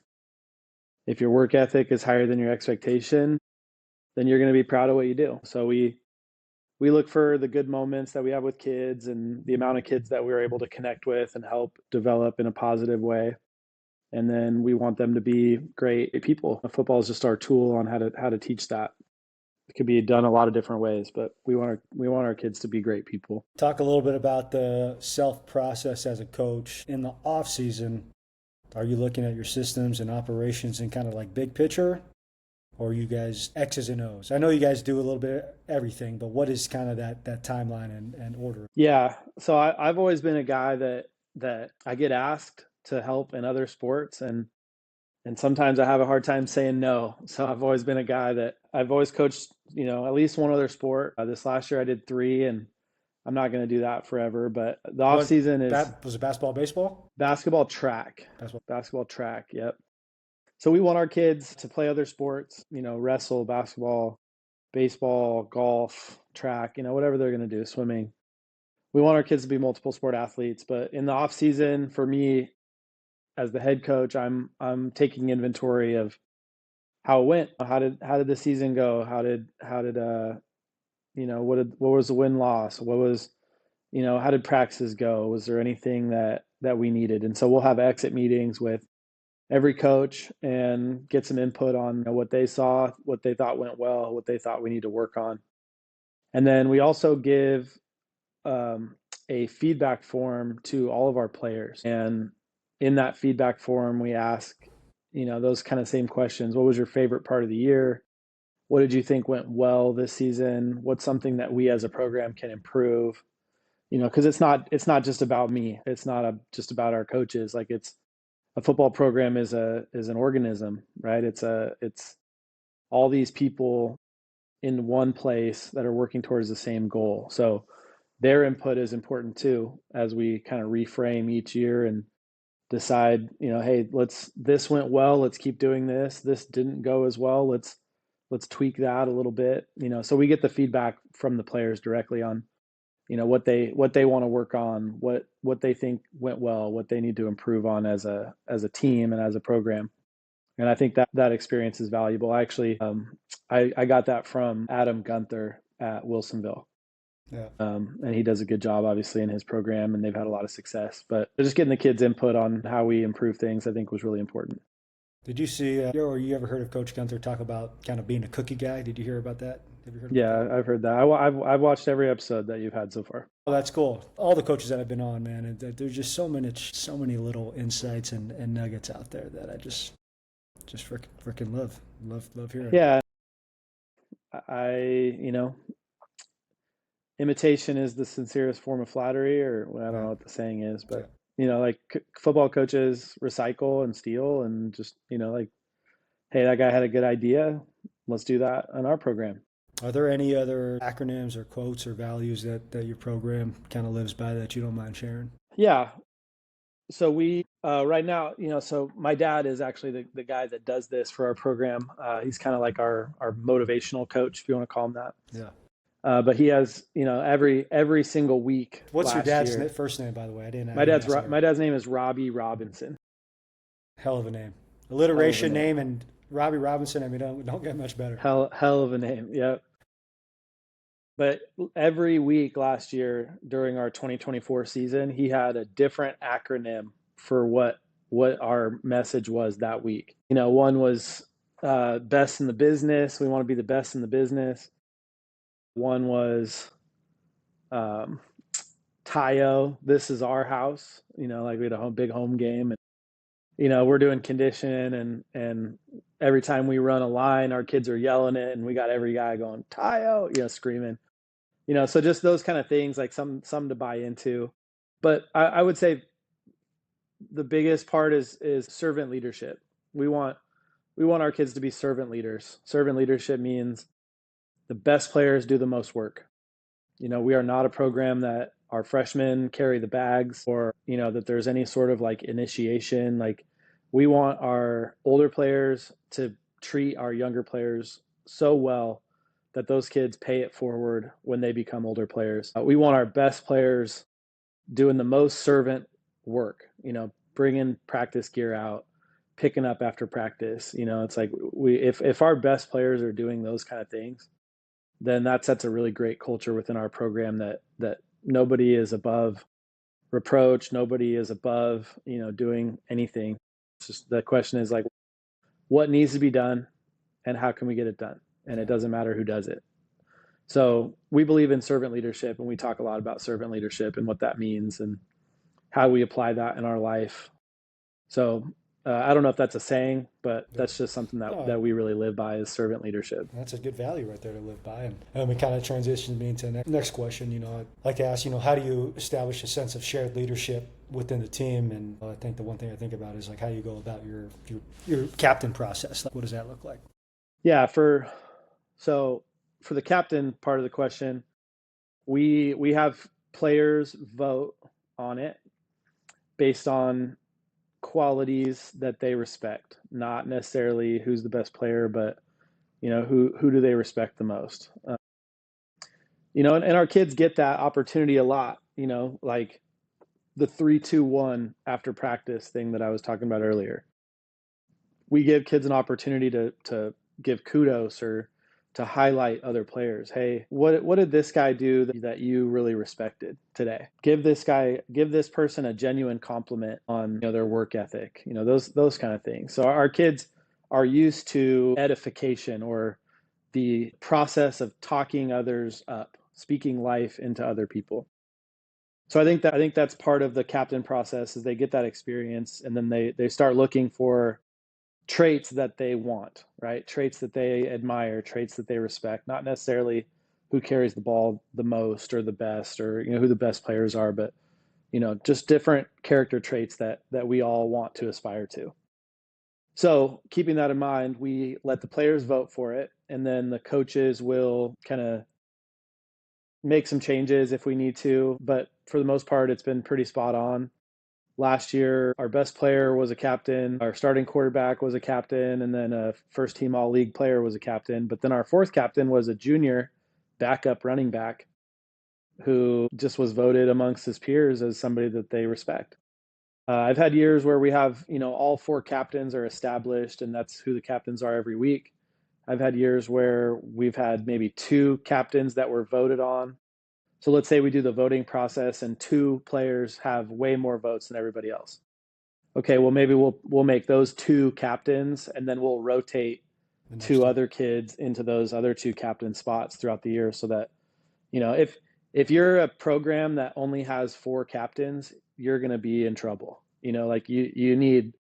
If your work ethic is higher than your expectation, then you're going to be proud of what you do. So we look for the good moments that we have with kids and the amount of kids that we're able to connect with and help develop in a positive way. And then we want them to be great people. Football is just our tool on how to teach that. It could be done a lot of different ways, but we want our kids to be great people. Talk a little bit about the self process as a coach in the off season. Are you looking at your systems and operations in kind of like big picture, or are you guys X's and O's? I know you guys do a little bit of everything, but what is kind of that timeline and order? Yeah, so I've always been a guy that I get asked to help in other sports, and sometimes I have a hard time saying no. So I've always been a guy that I've always coached, at least one other sport. This last year I did three, and I'm not going to do that forever. But the off What season is was it basketball, baseball? basketball, track, Basketball. basketball, track. Yep. So we want our kids to play other sports, wrestle, basketball, baseball, golf, track, whatever they're going to do, swimming. We want our kids to be multiple sport athletes, but in the off season, for me as the head coach, I'm taking inventory of how it went. How did the season go? What was the win loss? What was, how did practices go? Was there anything that we needed? And so we'll have exit meetings with every coach and get some input on what they saw, what they thought went well, what they thought we need to work on. And then we also give a feedback form to all of our players. And in that feedback form, we ask, those kind of same questions. What was your favorite part of the year? What did you think went well this season? What's something that we as a program can improve? Because it's not just about me. It's not just about our coaches. Like it's a football program is an organism, right? It's all these people in one place that are working towards the same goal. So their input is important too as we kind of reframe each year and decide, hey, this went well, let's keep doing this. This didn't go as well, let's tweak that a little bit. So we get the feedback from the players directly on, what they want to work on, what they think went well, what they need to improve on as a team and as a program. And I think that experience is valuable. Actually, I got that from Adam Gunther at Wilsonville. Yeah. And he does a good job, obviously, in his program, and they've had a lot of success. But just getting the kids' input on how we improve things, I think, was really important. Did you see, or you ever heard of Coach Gunther talk about kind of being a cookie guy? Did you hear about that? Have you heard about that? Yeah, I've heard that. I've watched every episode that you've had so far. Oh, that's cool. All the coaches that I've been on, man, and there's just so many little insights and nuggets out there that I just freaking love hearing. Yeah, imitation is the sincerest form of flattery, or I don't know what the saying is, but like football coaches recycle and steal, and just like, hey, that guy had a good idea, let's do that in our program. Are there any other acronyms or quotes or values that your program kind of lives by that you don't mind sharing? Yeah. So we right now, so my dad is actually the guy that does this for our program. He's kind of like our motivational coach, if you want to call him that. Yeah. But he has, every single week. What's your dad's year, first name, by the way? My dad's name is Robbie Robinson. Hell of a name. Alliteration name, and Robbie Robinson. I mean, don't get much better. Hell of a name. Yep. But every week last year during our 2024 season, he had a different acronym for what our message was that week. One was best in the business. We want to be the best in the business. One was Tayo, this is our house. Like we had a big home game, and we're doing condition, and every time we run a line, our kids are yelling it, and we got every guy going Tayo, screaming. So just those kind of things, like some to buy into. But I would say the biggest part is servant leadership. We want our kids to be servant leaders. Servant leadership means the best players do the most work. We are not a program that our freshmen carry the bags, or that there's any sort of like initiation. Like, we want our older players to treat our younger players so well that those kids pay it forward when they become older players. We want our best players doing the most servant work, bringing practice gear out, picking up after practice. It's like if our best players are doing those kind of things, then that sets a really great culture within our program that nobody is above reproach, nobody is above, doing anything. It's just the question is like, what needs to be done and how can we get it done? And it doesn't matter who does it. So we believe in servant leadership, and we talk a lot about servant leadership and what that means and how we apply that in our life. So I don't know if that's a saying, but that's just something that we really live by is servant leadership. That's a good value right there to live by. And we kind of transition me into the next question. I'd like to ask, how do you establish a sense of shared leadership within the team? And I think the one thing I think about is like how you go about your captain process. Like, what does that look like? Yeah, for the captain part of the question, we have players vote on it based on qualities that they respect, not necessarily who's the best player, but who do they respect the most. And our kids get that opportunity a lot. Like the 3-2-1 after practice thing that I was talking about earlier. We give kids an opportunity to give kudos or to highlight other players. Hey, what did this guy do that you really respected today? Give this person a genuine compliment on their work ethic. Those kind of things. So our kids are used to edification or the process of talking others up, speaking life into other people. So I think that's part of the captain process is they get that experience and then they start looking for traits that they want, right? Traits that they admire, traits that they respect, not necessarily who carries the ball the most or the best or who the best players are, but just different character traits that we all want to aspire to. So keeping that in mind, we let the players vote for it, and then the coaches will kind of make some changes if we need to, but for the most part, it's been pretty spot on. Last year, our best player was a captain, our starting quarterback was a captain, and then a first team all league player was a captain. But then our fourth captain was a junior backup running back who just was voted amongst his peers as somebody that they respect. I've had years where we have, all four captains are established and that's who the captains are every week. I've had years where we've had maybe two captains that were voted on. So let's say we do the voting process and two players have way more votes than everybody else. Okay, well maybe we'll make those two captains and then we'll rotate two other kids into those other two captain spots throughout the year so that if you're a program that only has four captains, you're going to be in trouble. Like you need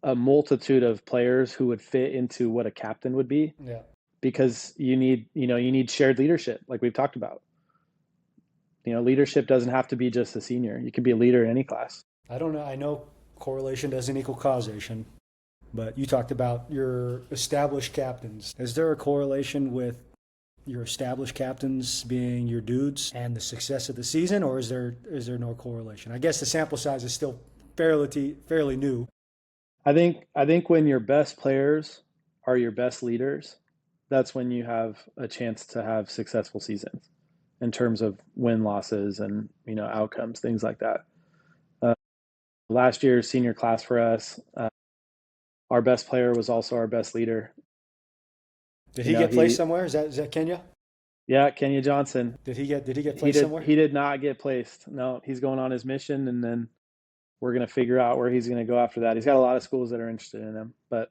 a multitude of players who would fit into what a captain would be. Yeah. Because you need shared leadership like we've talked about. Leadership doesn't have to be just a senior. You can be a leader in any class. I don't know. I know correlation doesn't equal causation, but you talked about your established captains. Is there a correlation with your established captains being your dudes and the success of the season, or is there no correlation? I guess the sample size is still fairly new. I think when your best players are your best leaders, that's when you have a chance to have successful seasons in terms of win losses and outcomes, things like that. Last year's senior class for us, our best player was also our best leader. Did he get placed somewhere? Is that Kenya? Yeah, Kenya Johnson. Did he get placed somewhere? He did not get placed. No, he's going on his mission, and then we're going to figure out where he's going to go after that. He's got a lot of schools that are interested in him, but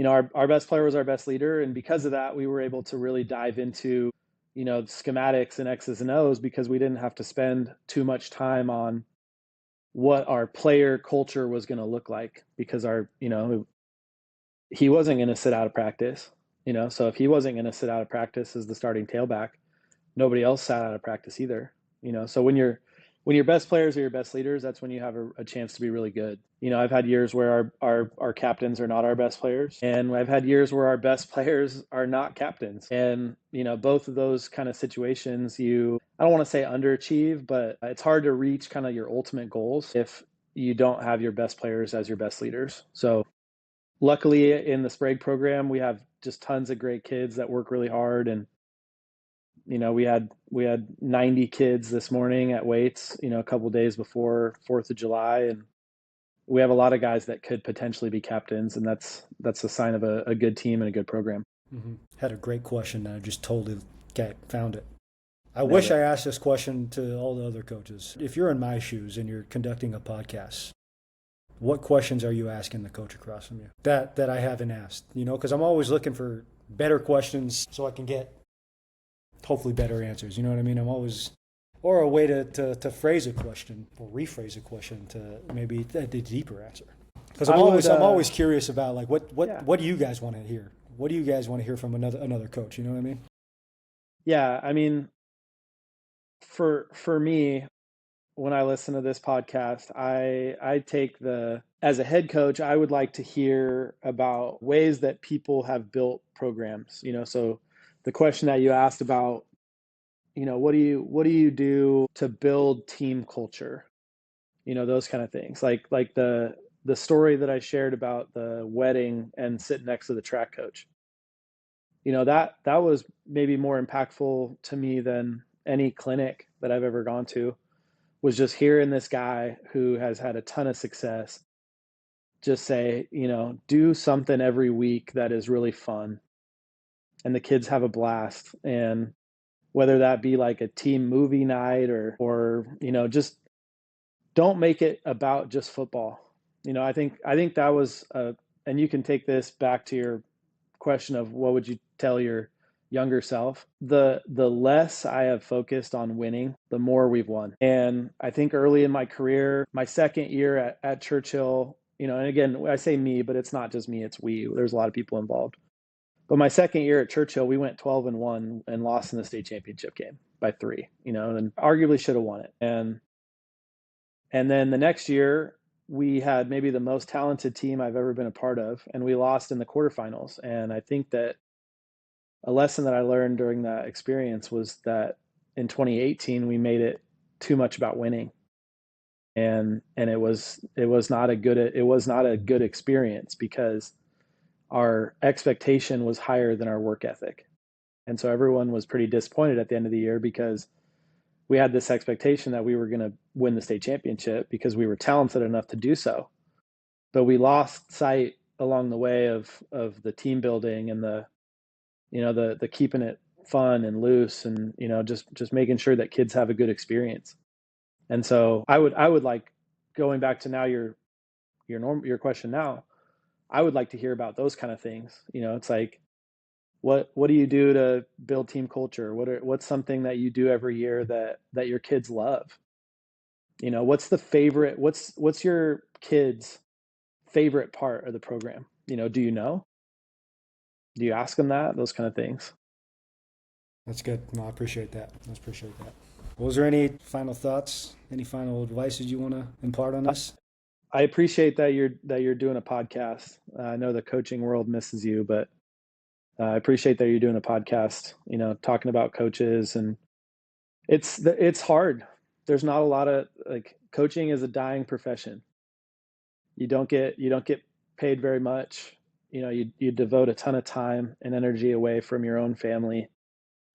our best player was our best leader, and because of that, we were able to really dive into schematics and X's and O's because we didn't have to spend too much time on what our player culture was going to look like because he wasn't going to sit out of practice. So if he wasn't going to sit out of practice as the starting tailback, nobody else sat out of practice either. So when your best players are your best leaders, that's when you have a chance to be really good. I've had years where our captains are not our best players, and I've had years where our best players are not captains. And both of those kind of situations, I don't want to say underachieve, but it's hard to reach kind of your ultimate goals if you don't have your best players as your best leaders. So luckily in the Sprague program, we have just tons of great kids that work really hard. And, we had 90 kids this morning at weights, a couple of days before 4th of July. And, we have a lot of guys that could potentially be captains, and that's a sign of a good team and a good program. Had a great question and I just totally found it. I Nailed wish it. I asked this question to all the other coaches. If you're in my shoes and you're conducting a podcast, what questions are you asking the coach across from you that I haven't asked? Because I'm always looking for better questions so I can get hopefully better answers. You know what I mean? I'm always or a way to phrase a question or rephrase a question to maybe a deeper answer. Because I would, I'm always curious about like yeah, what do you guys want to hear? What do you guys want to hear from another coach? You know what I mean? yeah. I mean, for me, when I listen to this podcast, I take as a head coach, I would like to hear about ways that people have built programs. So the question that you asked about, what do you do to build team culture? Those kind of things. Like the story that I shared about the wedding and sitting next to the track coach. That was maybe more impactful to me than any clinic that I've ever gone to, was just hearing this guy who has had a ton of success just say, do something every week that is really fun and the kids have a blast. And whether that be like a team movie night or just don't make it about just football. I think that was and you can take this back to your question of what would you tell your younger self. The less I have focused on winning, the more we've won. And I think early in my career, my second year at Churchill, and again, I say me, but it's not just me, it's we. There's a lot of people involved. But my second year at Churchill, we went 12-1 and lost in the state championship game by 3, and arguably should have won it. And then the next year, we had maybe the most talented team I've ever been a part of, and we lost in the quarterfinals. And I think that a lesson that I learned during that experience was that in 2018 we made it too much about winning, and it was not a good experience because our expectation was higher than our work ethic, and so everyone was pretty disappointed at the end of the year because we had this expectation that we were going to win the state championship because we were talented enough to do so, but we lost sight along the way of the team building and the keeping it fun and loose, and just making sure that kids have a good experience. And so I would like, going back to now your question now, I would like to hear about those kind of things. It's like, what do you do to build team culture? What's something that you do every year that your kids love? What's your kids favorite part of the program? Do you ask them those kind of things? That's good. No, I appreciate that. I appreciate that. Well, was there any final thoughts? Any final advices you want to impart on us? I appreciate that you're doing a podcast. I know the coaching world misses you, but I appreciate that you're doing a podcast. Talking about coaches, and it's hard. There's not a lot of, like, coaching is a dying profession. You don't get paid very much. You devote a ton of time and energy away from your own family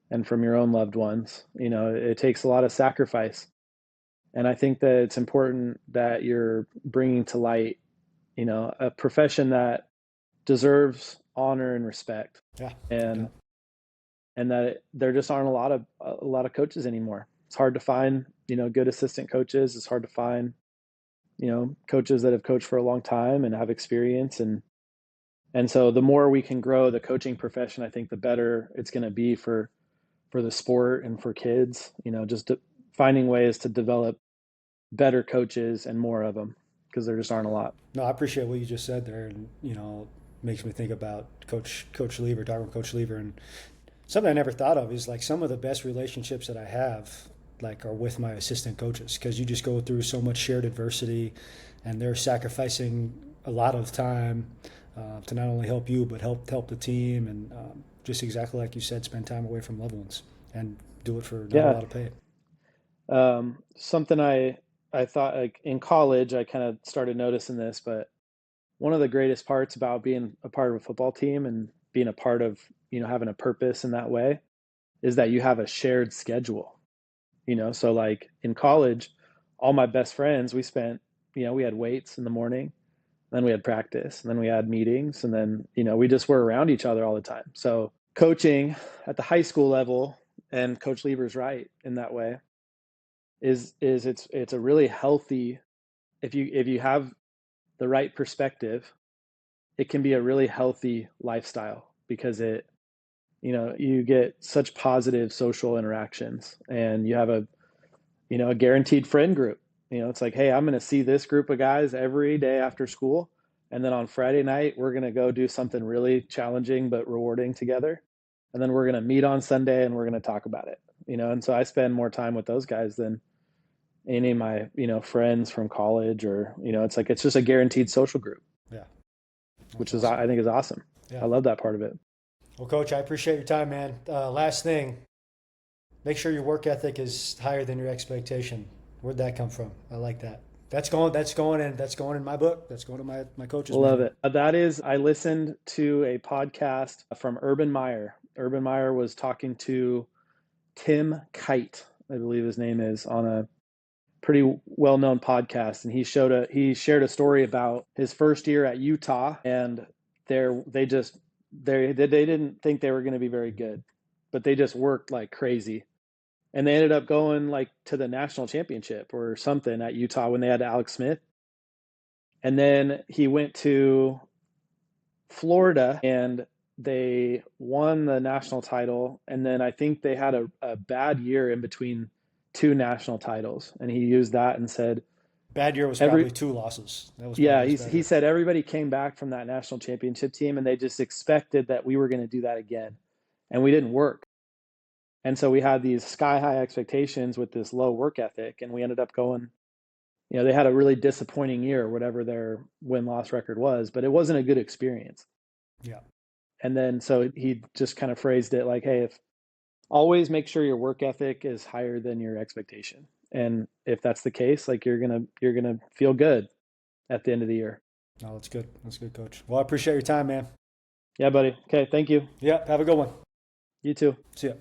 and from your own loved ones. It takes a lot of sacrifice, and I think that it's important that you're bringing to light, a profession that deserves honor and respect, Yeah, no and doubt. that there just aren't a lot of coaches anymore. It's hard to find, good assistant coaches. It's hard to find, coaches that have coached for a long time and have experience, and so the more we can grow the coaching profession, I think the better it's going to be for the sport and for kids. Finding ways to develop better coaches and more of them, because there just aren't a lot. No, I appreciate what you just said there, and makes me think about Coach Lever, talking with Coach Lever, and something I never thought of is like some of the best relationships that I have like are with my assistant coaches because you just go through so much shared adversity, and they're sacrificing a lot of time to not only help you but help the team, and just exactly like you said, spend time away from loved ones and do it for not a Yeah. lot of pay. Something I thought, like, in college, I kind of started noticing this, but one of the greatest parts about being a part of a football team and being a part of, having a purpose in that way, is that you have a shared schedule. So like in college, all my best friends, we spent, we had weights in the morning, then we had practice, and then we had meetings, and then, we just were around each other all the time. So coaching at the high school level, and Coach Lieber's right in that way, it's a really healthy, if you have the right perspective, it can be a really healthy lifestyle, because you get such positive social interactions, and you have a guaranteed friend group. It's like, hey, I'm going to see this group of guys every day after school. And then on Friday night, we're going to go do something really challenging but rewarding together. And then we're going to meet on Sunday and we're going to talk about it. And so I spend more time with those guys than any of my, friends from college, or, it's like, it's just a guaranteed social group. Yeah. Which awesome. I think is awesome. Yeah. I love that part of it. Well, Coach, I appreciate your time, man. Last thing, make sure your work ethic is higher than your expectation. Where'd that come from? I like that. That's going in my book. That's going to my coach's. Love it. I listened to a podcast from Urban Meyer. Urban Meyer was talking to Tim Kite, I believe his name is, on a pretty well-known podcast, and he shared a story about his first year at Utah, and they didn't think they were going to be very good, but they just worked like crazy. And they ended up going like to the national championship or something at Utah when they had Alex Smith. And then he went to Florida and they won the national title. And then I think they had a bad year in between two national titles. And he used that and said, bad year was probably 2 losses. That was he said everybody came back from that national championship team and they just expected that we were going to do that again. And we didn't work. And so we had these sky high expectations with this low work ethic, and we ended up going, they had a really disappointing year, whatever their win-loss record was, but it wasn't a good experience. Yeah. And then so he just kind of phrased it like, hey, always make sure your work ethic is higher than your expectation. And if that's the case, like you're going to feel good at the end of the year. No, that's good. That's good, Coach. Well, I appreciate your time, man. Yeah, buddy. Okay. Thank you. Yeah. Have a good one. You too. See ya.